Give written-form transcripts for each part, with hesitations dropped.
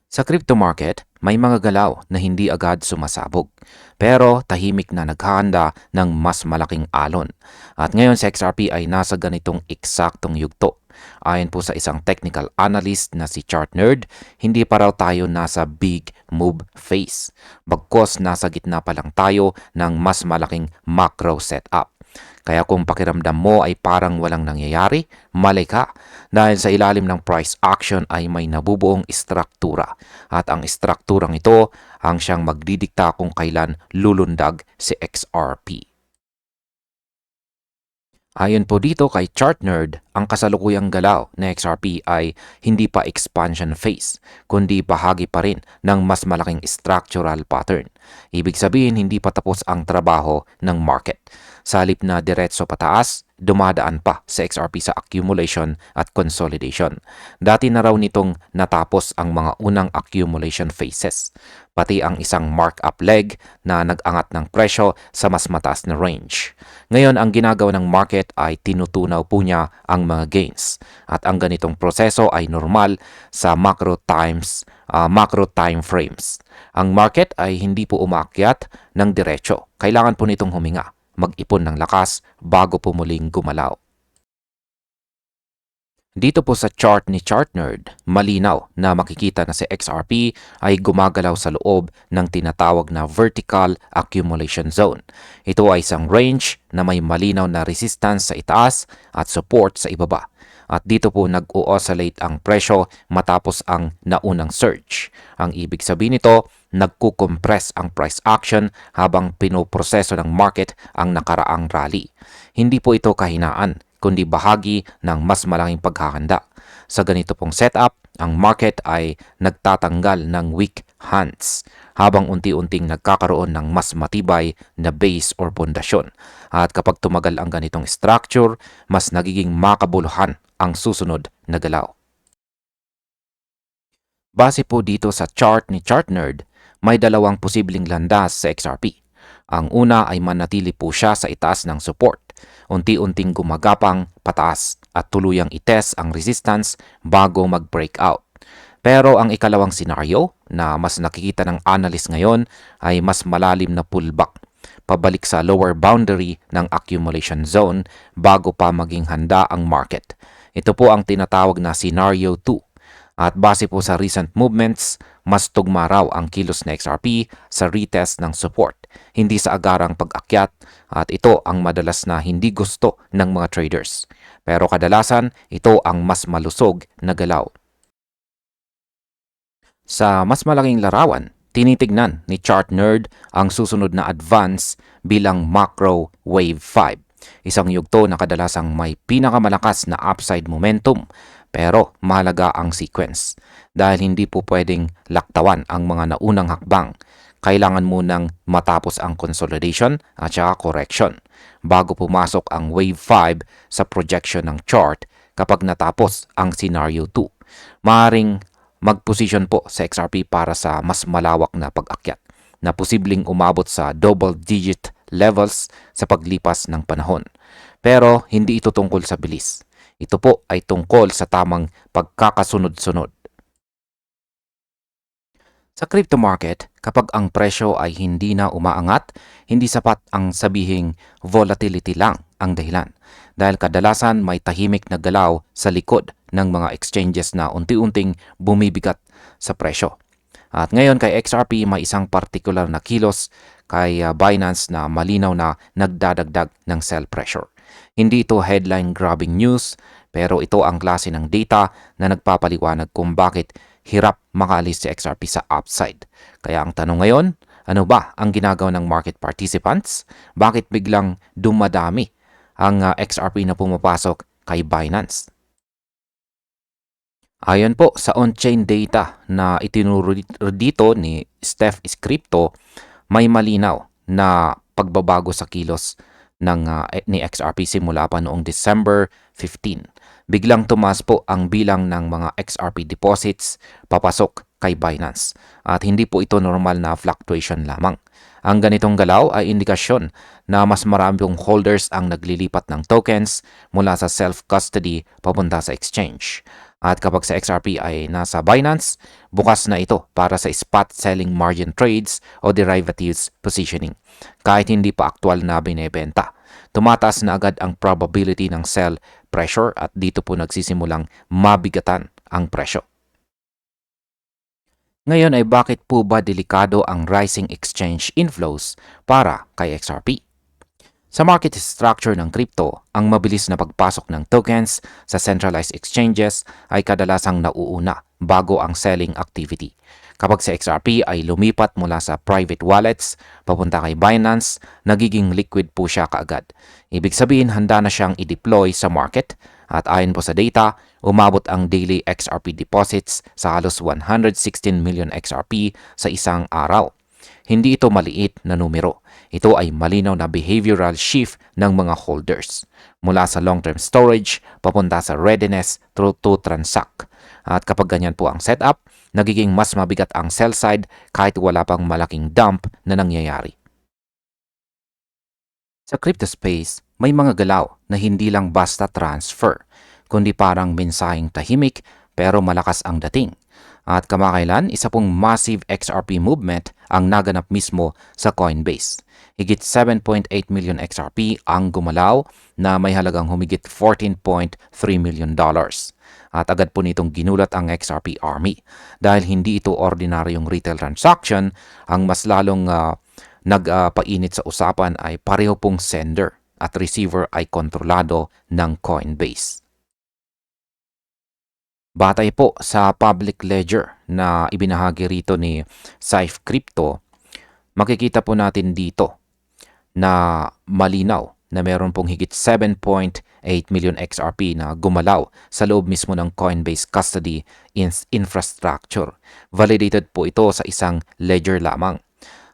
Sa crypto market, may mga galaw na hindi agad sumasabog, pero tahimik na naghahanda ng mas malaking alon. At ngayon sa XRP ay nasa ganitong eksaktong yugto. Ayon po sa isang technical analyst na si Chart Nerd, hindi pa raw tayo nasa big move phase. Bagkos nasa gitna pa lang tayo ng mas malaking macro setup. Kaya kung pakiramdam mo ay parang walang nangyayari, mali ka. Dahil sa ilalim ng price action ay may nabubuong istruktura. At ang istrukturang ito ang siyang magdidikta kung kailan lulundag si XRP. Ayon po dito kay Chart Nerd, ang kasalukuyang galaw na XRP ay hindi pa expansion phase, kundi bahagi pa rin ng mas malaking structural pattern. Ibig sabihin hindi pa tapos ang trabaho ng market. Sa halip na diretso pataas, dumadaan pa sa XRP sa accumulation at consolidation. Dati na raw nitong natapos ang mga unang accumulation phases, pati ang isang markup leg na nag-angat ng presyo sa mas mataas na range. Ngayon, ang ginagawa ng market ay tinutunaw po niya ang mga gains. At ang ganitong proseso ay normal sa macro time frames. Ang market ay hindi po umaakyat ng diretso. Kailangan po nitong huminga, mag-ipon ng lakas bago po muling gumalaw. Dito po sa chart ni Chart Nerd, malinaw na makikita na si XRP ay gumagalaw sa loob ng tinatawag na vertical accumulation zone. Ito ay isang range na may malinaw na resistance sa itaas at support sa ibaba. At dito po nag-o-oscillate ang presyo matapos ang naunang surge. Ang ibig sabihin nito, nagkukompress ang price action habang pinoproseso ng market ang nakaraang rally. Hindi po ito kahinaan, kundi bahagi ng mas malaking paghahanda. Sa ganito pong setup, ang market ay nagtatanggal ng weak hands habang unti-unting nagkakaroon ng mas matibay na base or pundasyon. At kapag tumagal ang ganitong structure, mas nagiging makabuluhan ang susunod na galaw. Base po dito sa chart ni Chart Nerd, may dalawang posibleng landas sa XRP. Ang una ay manatili po siya sa itaas ng support, unti-unting gumagapang pataas at tuluyang itest ang resistance bago mag-breakout. Pero ang ikalawang senaryo na mas nakikita ng analyst ngayon ay mas malalim na pullback pabalik sa lower boundary ng accumulation zone bago pa maging handa ang market. Ito po ang tinatawag na Scenario 2. At base po sa recent movements, mas tugma raw ang kilos na XRP sa retest ng support, hindi sa agarang pag-akyat, at ito ang madalas na hindi gusto ng mga traders. Pero kadalasan, ito ang mas malusog na galaw. Sa mas malaking larawan, tinitignan ni Chart Nerd ang susunod na advance bilang Macro Wave 5. Isang yugto na kadalasang may pinakamalakas na upside momentum, pero mahalaga ang sequence. Dahil hindi po pwedeng laktawan ang mga naunang hakbang. Kailangan munang matapos ang consolidation at saka correction bago pumasok ang Wave 5 sa projection ng chart kapag natapos ang Scenario 2. Maaring mag-position po sa XRP para sa mas malawak na pag-akyat na posibleng umabot sa double-digit levels sa paglipas ng panahon. Pero hindi ito tungkol sa bilis. Ito po ay tungkol sa tamang pagkakasunod-sunod. Sa crypto market, kapag ang presyo ay hindi na umaangat, hindi sapat ang sabihing volatility lang ang dahilan. Dahil kadalasan may tahimik na galaw sa likod ng mga exchanges na unti-unting bumibigat sa presyo. At ngayon kay XRP may isang particular na kilos kay Binance na malinaw na nagdadagdag ng sell pressure. Hindi ito headline grabbing news, pero ito ang klase ng data na nagpapaliwanag kung bakit hirap makaalis si XRP sa upside. Kaya ang tanong ngayon, ano ba ang ginagawa ng market participants? Bakit biglang dumadami ang XRP na pumapasok kay Binance? Ayon po sa on-chain data na itinuro dito ni Steph Crypto, may malinaw na pagbabago sa kilos ni XRP simula pa noong December 15. Biglang tumaas po ang bilang ng mga XRP deposits papasok kay Binance at hindi po ito normal na fluctuation lamang. Ang ganitong galaw ay indikasyon na mas maraming holders ang naglilipat ng tokens mula sa self-custody papunta sa exchange. At kapag sa XRP ay nasa Binance, bukas na ito para sa spot selling margin trades o derivatives positioning. Kahit hindi pa aktual na binebenta, tumataas na agad ang probability ng sell pressure at dito po nagsisimulang mabigatan ang presyo. Ngayon ay bakit po ba delikado ang rising exchange inflows para kay XRP? Sa market structure ng crypto, ang mabilis na pagpasok ng tokens sa centralized exchanges ay kadalasang nauuna bago ang selling activity. Kapag sa XRP ay lumipat mula sa private wallets papunta kay Binance, nagiging liquid po siya kaagad. Ibig sabihin handa na siyang i-deploy sa market at ayon po sa data, umabot ang daily XRP deposits sa halos 116 million XRP sa isang araw. Hindi ito maliit na numero. Ito ay malinaw na behavioral shift ng mga holders mula sa long-term storage papunta sa readiness to transact. At kapag ganyan po ang setup, nagiging mas mabigat ang sell side kahit wala pang malaking dump na nangyayari. Sa crypto space, may mga galaw na hindi lang basta transfer, kundi parang mensaheng tahimik pero malakas ang dating. At kamakailan, isa pong massive XRP movement ang naganap mismo sa Coinbase. Higit 7.8 million XRP ang gumalaw na may halagang humigit $14.3 million. At agad po nitong ginulat ang XRP Army. Dahil hindi ito ordinaryong retail transaction, ang mas lalong nagpainit sa usapan ay pareho pong sender at receiver ay kontrolado ng Coinbase. Batay po sa public ledger na ibinahagi rito ni Saif Crypto, makikita po natin dito na malinaw na meron pong higit 7.8 million XRP na gumalaw sa loob mismo ng Coinbase custody infrastructure. Validated po ito sa isang ledger lamang.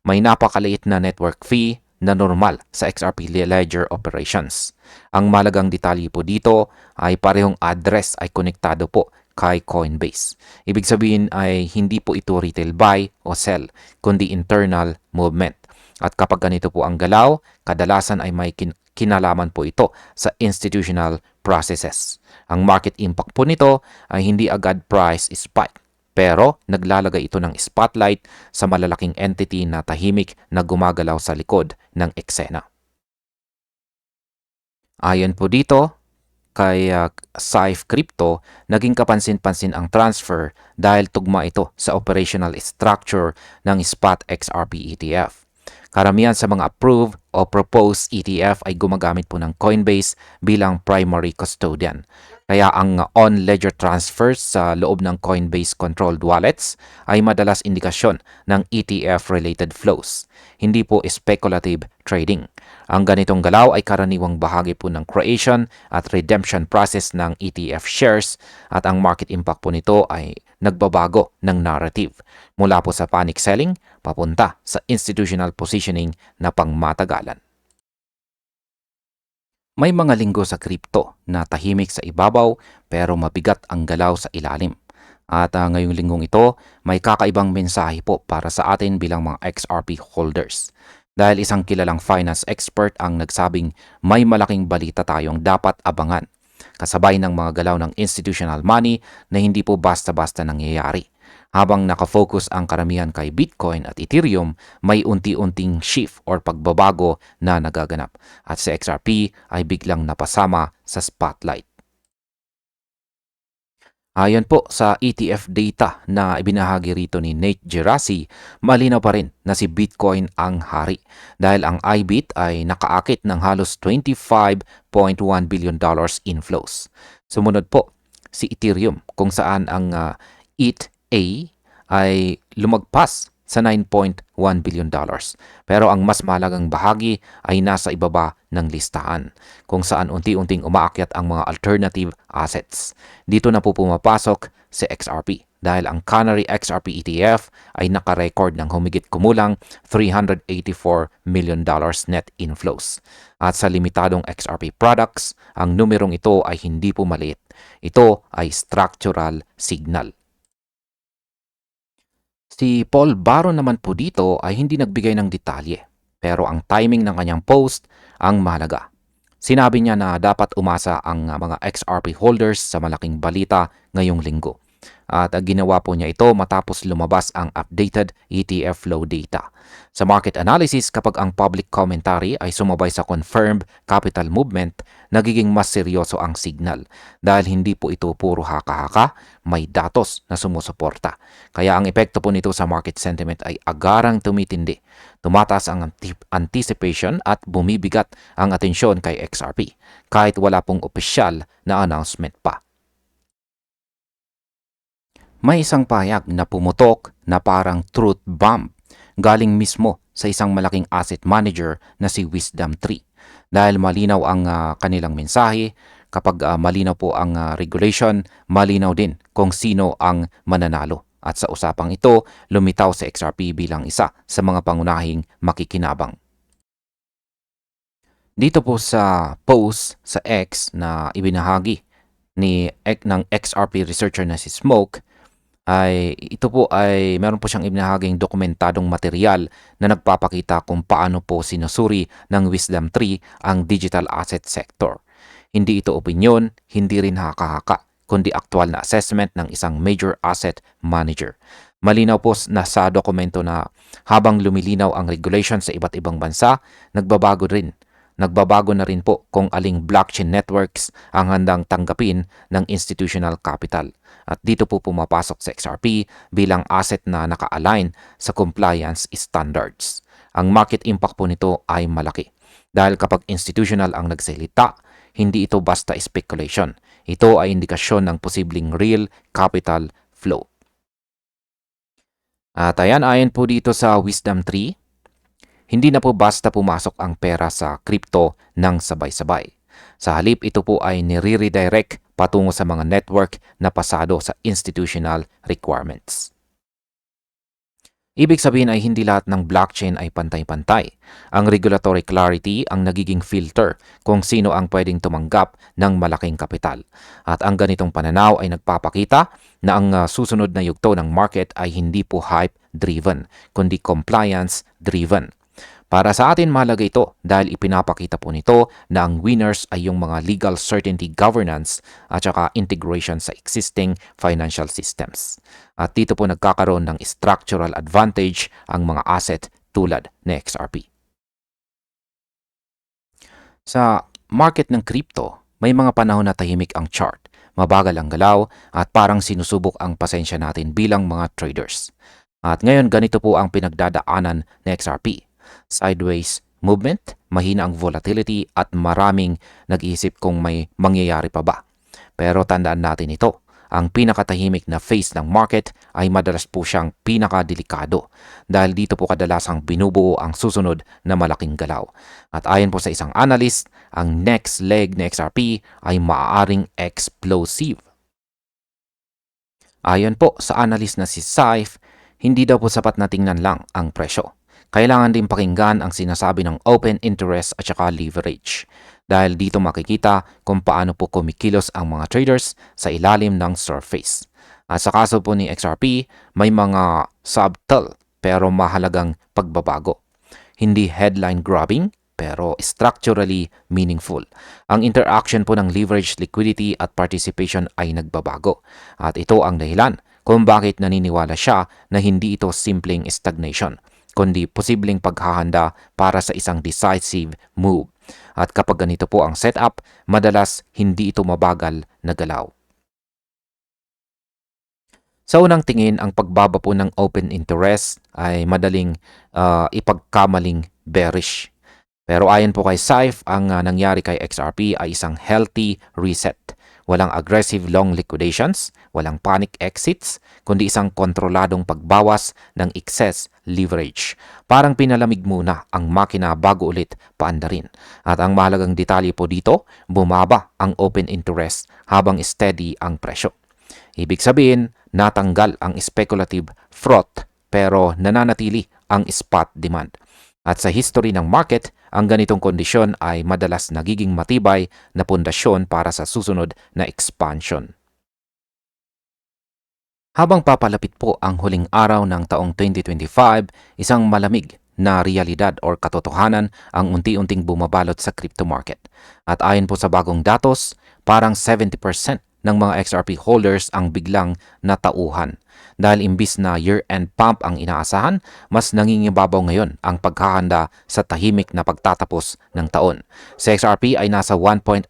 May napakaliit na network fee na normal sa XRP ledger operations. Ang malagang detalye po dito ay parehong address ay konektado po kay Coinbase. Ibig sabihin ay hindi po ito retail buy o sell, kundi internal movement. At kapag ganito po ang galaw, kadalasan ay may kinalaman po ito sa institutional processes. Ang market impact po nito ay hindi agad price spike, pero naglalagay ito ng spotlight sa malalaking entity na tahimik na gumagalaw sa likod ng eksena. Ayon po dito, kay Saif Crypto, naging kapansin-pansin ang transfer dahil tugma ito sa operational structure ng spot XRP ETF. Karamihan sa mga approved o proposed ETF ay gumagamit po ng Coinbase bilang primary custodian. Kaya ang on-ledger transfers sa loob ng Coinbase-controlled wallets ay madalas indikasyon ng ETF-related flows, hindi po speculative trading. Ang ganitong galaw ay karaniwang bahagi po ng creation at redemption process ng ETF shares at ang market impact po nito ay nagbabago ng narrative mula po sa panic selling papunta sa institutional positioning na pangmatagalan. May mga linggo sa kripto na tahimik sa ibabaw pero mabigat ang galaw sa ilalim. At ngayong linggong ito, may kakaibang mensahe po para sa atin bilang mga XRP holders. Dahil isang kilalang finance expert ang nagsabing may malaking balita tayong dapat abangan. Kasabay ng mga galaw ng institutional money na hindi po basta-basta nangyayari. Habang nakafocus ang karamihan kay Bitcoin at Ethereum, may unti-unting shift or pagbabago na nagaganap. At si XRP ay biglang napasama sa spotlight. Ayon po sa ETF data na ibinahagi rito ni Nate Gerasi, malinaw pa rin na si Bitcoin ang hari dahil ang IBIT ay nakaakit ng halos $25.1 billion inflows. Sumunod po si Ethereum kung saan ang ETH ay lumagpas sa $9.1 billion. Pero ang mas mahalagang bahagi ay nasa ibaba ng listahan, kung saan unti-unting umaakyat ang mga alternative assets. Dito na po pumapasok si XRP dahil ang Canary XRP ETF ay nakarecord ng humigit kumulang $384 million net inflows. At sa limitadong XRP products, ang numerong ito ay hindi po maliit. Ito ay structural signal. Si Paul Baron naman po dito ay hindi nagbigay ng detalye, pero ang timing ng kanyang post ang mahalaga. Sinabi niya na dapat umasa ang mga XRP holders sa malaking balita ngayong linggo. At ginawa po niya ito matapos lumabas ang updated ETF flow data. Sa market analysis, kapag ang public commentary ay sumabay sa confirmed capital movement, nagiging mas seryoso ang signal dahil hindi po ito puro haka-haka, may datos na sumusuporta. Kaya ang epekto po nito sa market sentiment ay agarang tumitindi. Tumataas ang anticipation at bumibigat ang atensyon kay XRP kahit wala pong opisyal na announcement pa. May isang pahayag na pumutok na parang truth bomb galing mismo sa isang malaking asset manager na si Wisdom3. Dahil malinaw ang kanilang mensahe, kapag malinaw po ang regulation, malinaw din kung sino ang mananalo. At sa usapang ito, lumitaw sa XRP bilang isa sa mga pangunahing makikinabang. Dito po sa post sa X na ibinahagi ng XRP researcher na si Smoke, ito po ay meron po siyang ibinahaging dokumentadong material na nagpapakita kung paano po sinusuri ng Wisdom3 ang digital asset sector. Hindi ito opinyon, hindi rin haka-haka, kundi aktual na assessment ng isang major asset manager. Malinaw po na sa dokumento na habang lumilinaw ang regulation sa iba't ibang bansa, nagbabago na rin po kung aling blockchain networks ang handang tanggapin ng institutional capital. At dito po pumapasok sa XRP bilang asset na naka-align sa compliance standards. Ang market impact po nito ay malaki. Dahil kapag institutional ang nagsalita, hindi ito basta speculation. Ito ay indikasyon ng posibleng real capital flow. At ayon po dito sa Wisdom3, hindi na po basta pumasok ang pera sa crypto ng sabay-sabay. Sa halip, ito po ay nire-redirect patungo sa mga network na pasado sa institutional requirements. Ibig sabihin ay hindi lahat ng blockchain ay pantay-pantay. Ang regulatory clarity ang nagiging filter kung sino ang pwedeng tumanggap ng malaking kapital. At ang ganitong pananaw ay nagpapakita na ang susunod na yugto ng market ay hindi po hype-driven, kundi compliance-driven. Para sa atin mahalaga ito dahil ipinapakita po nito na ang winners ay yung mga legal certainty governance at saka integration sa existing financial systems. At dito po nagkakaroon ng structural advantage ang mga asset tulad ng XRP. Sa market ng crypto, may mga panahon na tahimik ang chart, mabagal ang galaw at parang sinusubok ang pasensya natin bilang mga traders. At ngayon ganito po ang pinagdadaanan ng XRP. Sideways movement, mahina ang volatility at maraming nag-iisip kung may mangyayari pa ba. Pero tandaan natin ito, ang pinakatahimik na phase ng market ay madalas po siyang pinakadelikado dahil dito po kadalasang binubuo ang susunod na malaking galaw. At ayon po sa isang analyst, ang next leg ng XRP ay maaaring explosive. Ayon po sa analyst na si Saif, hindi daw po sapat na tingnan lang ang presyo. Kailangan din pakinggan ang sinasabi ng open interest at saka leverage. Dahil dito makikita kung paano po kumikilos ang mga traders sa ilalim ng surface. At sa kaso po ni XRP, may mga subtle pero mahalagang pagbabago. Hindi headline grabbing pero structurally meaningful. Ang interaction po ng leverage, liquidity at participation ay nagbabago. At ito ang dahilan kung bakit naniniwala siya na hindi ito simpleng stagnation, kundi posibleng paghahanda para sa isang decisive move. At kapag ganito po ang setup, madalas hindi ito mabagal na galaw. Sa unang tingin, ang pagbaba po ng open interest ay madaling ipagkamaling bearish. Pero ayon po kay Saif, ang nangyari kay XRP ay isang healthy reset. Walang aggressive long liquidations, walang panic exits, kundi isang kontroladong pagbawas ng excess leverage. Parang pinalamig muna ang makina bago ulit paandarin. At ang mahalagang detalye po dito, bumaba ang open interest habang steady ang presyo. Ibig sabihin, natanggal ang speculative froth pero nananatili ang spot demand. At sa history ng market, ang ganitong kondisyon ay madalas nagiging matibay na pundasyon para sa susunod na expansion. Habang papalapit po ang huling araw ng taong 2025, isang malamig na realidad or katotohanan ang unti-unting bumabalot sa crypto market. At ayon po sa bagong datos, parang 70% ng mga XRP holders ang biglang natauhan. Dahil imbis na year-end pump ang inaasahan, mas nangingibabaw ngayon ang paghahanda sa tahimik na pagtatapos ng taon. Sa XRP ay nasa $1.88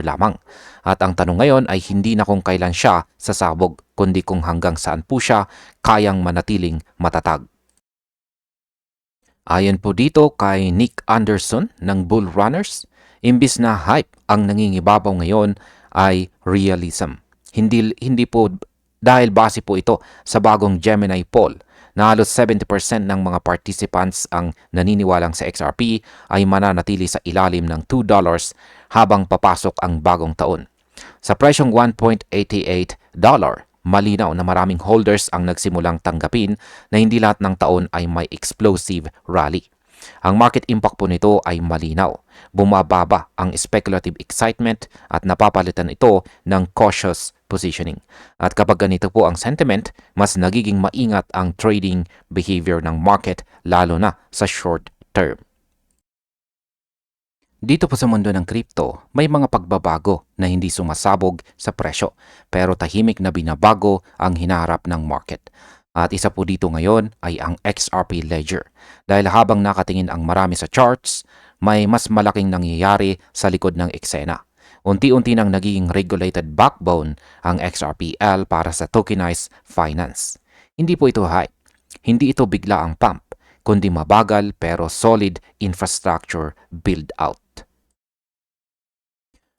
lamang. At ang tanong ngayon ay hindi na kung kailan siya sasabog, kundi kung hanggang saan po siya kayang manatiling matatag. Ayon po dito kay Nick Anderson ng Bull Runners, imbis na hype ang nangingibabaw ngayon ay realism. Hindi po dahil base po ito sa bagong Gemini poll na halos 70% ng mga participants ang naniniwalang sa XRP ay mananatili sa ilalim ng $2 habang papasok ang bagong taon. Sa presyong $1.88, malinaw na maraming holders ang nagsimulang tanggapin na hindi lahat ng taon ay may explosive rally. Ang market impact po nito ay malinaw. Bumababa ang speculative excitement at napapalitan ito ng cautious positioning. At kapag ganito po ang sentiment, mas nagiging maingat ang trading behavior ng market lalo na sa short term. Dito po sa mundo ng crypto, may mga pagbabago na hindi sumasabog sa presyo pero tahimik na binabago ang hinaharap ng market. At isa po dito ngayon ay ang XRP Ledger. Dahil habang nakatingin ang marami sa charts, may mas malaking nangyayari sa likod ng eksena. Unti-unti nang nagiging regulated backbone ang XRPL para sa tokenized finance. Hindi po ito hype. Hindi ito bigla ang pump, kundi mabagal pero solid infrastructure build-out.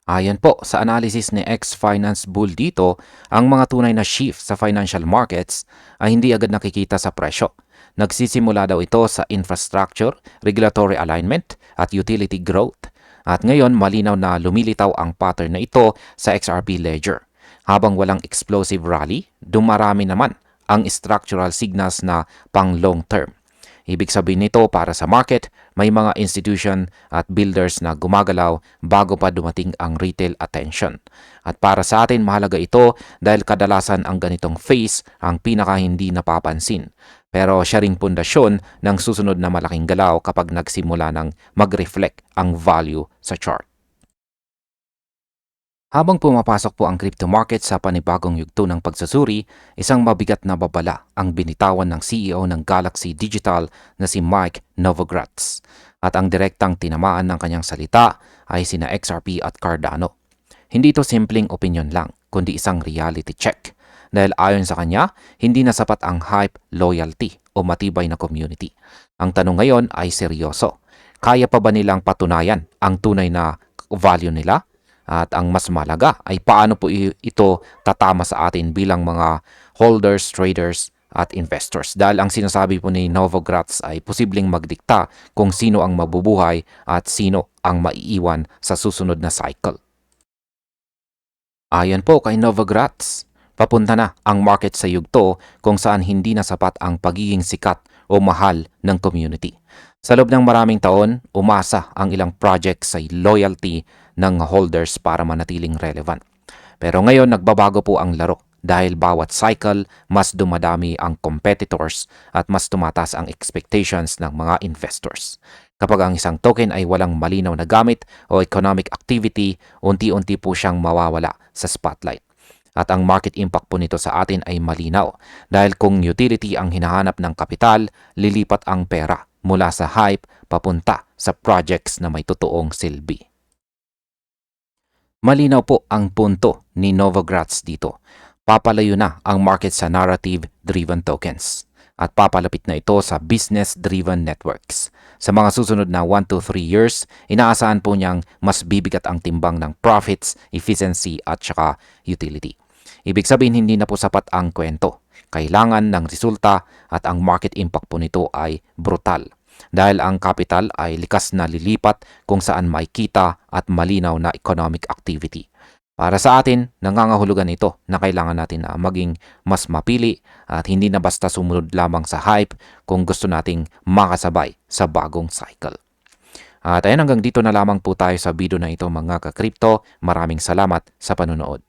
Ayon po sa analysis ni ex-finance bull dito, ang mga tunay na shift sa financial markets ay hindi agad nakikita sa presyo. Nagsisimula daw ito sa infrastructure, regulatory alignment at utility growth. At ngayon malinaw na lumilitaw ang pattern na ito sa XRP Ledger. Habang walang explosive rally, dumarami naman ang structural signals na pang long term. Ibig sabihin nito para sa market, may mga institution at builders na gumagalaw bago pa dumating ang retail attention. At para sa atin mahalaga ito dahil kadalasan ang ganitong phase ang pinaka hindi napapansin. Pero siya ring pundasyon ng susunod na malaking galaw kapag nagsimula ng mag-reflect ang value sa chart. Habang pumapasok po ang crypto market sa panibagong yugto ng pagsusuri, isang mabigat na babala ang binitawan ng CEO ng Galaxy Digital na si Mike Novogratz. At ang direktang tinamaan ng kanyang salita ay sina XRP at Cardano. Hindi ito simpleng opinion lang, kundi isang reality check. Dahil ayon sa kanya, hindi na sapat ang hype, loyalty o matibay na community. Ang tanong ngayon ay seryoso. Kaya pa ba nilang patunayan ang tunay na value nila? At ang mas malaga ay paano po ito tatama sa atin bilang mga holders, traders at investors. Dahil ang sinasabi po ni Novogratz ay posibleng magdikta kung sino ang mabubuhay at sino ang maiiwan sa susunod na cycle. Ayon po kay Novogratz, papunta na ang market sa yugto kung saan hindi na sapat ang pagiging sikat o mahal ng community. Sa loob ng maraming taon, umasa ang ilang projects sa loyalty ng holders para manatiling relevant. Pero ngayon nagbabago po ang laro dahil bawat cycle mas dumadami ang competitors at mas tumataas ang expectations ng mga investors. Kapag ang isang token ay walang malinaw na gamit o economic activity, unti-unti po siyang mawawala sa spotlight. At ang market impact po nito sa atin ay malinaw dahil kung utility ang hinahanap ng kapital, lilipat ang pera mula sa hype papunta sa projects na may totoong silbi. Malinaw po ang punto ni Novogratz dito. Papalayo na ang market sa narrative-driven tokens at papalapit na ito sa business-driven networks. Sa mga susunod na 1 to 3 years, inaasahan po niyang mas bibigat ang timbang ng profits, efficiency at saka utility. Ibig sabihin hindi na po sapat ang kwento. Kailangan ng resulta at ang market impact po nito ay brutal. Dahil ang capital ay likas na lilipat kung saan makikita at malinaw na economic activity. Para sa atin, nangangahulugan ito na kailangan natin na maging mas mapili at hindi na basta sumunod lamang sa hype kung gusto nating makasabay sa bagong cycle. At ayan, hanggang dito na lamang po tayo sa video na ito mga ka-crypto. Maraming salamat sa panonood.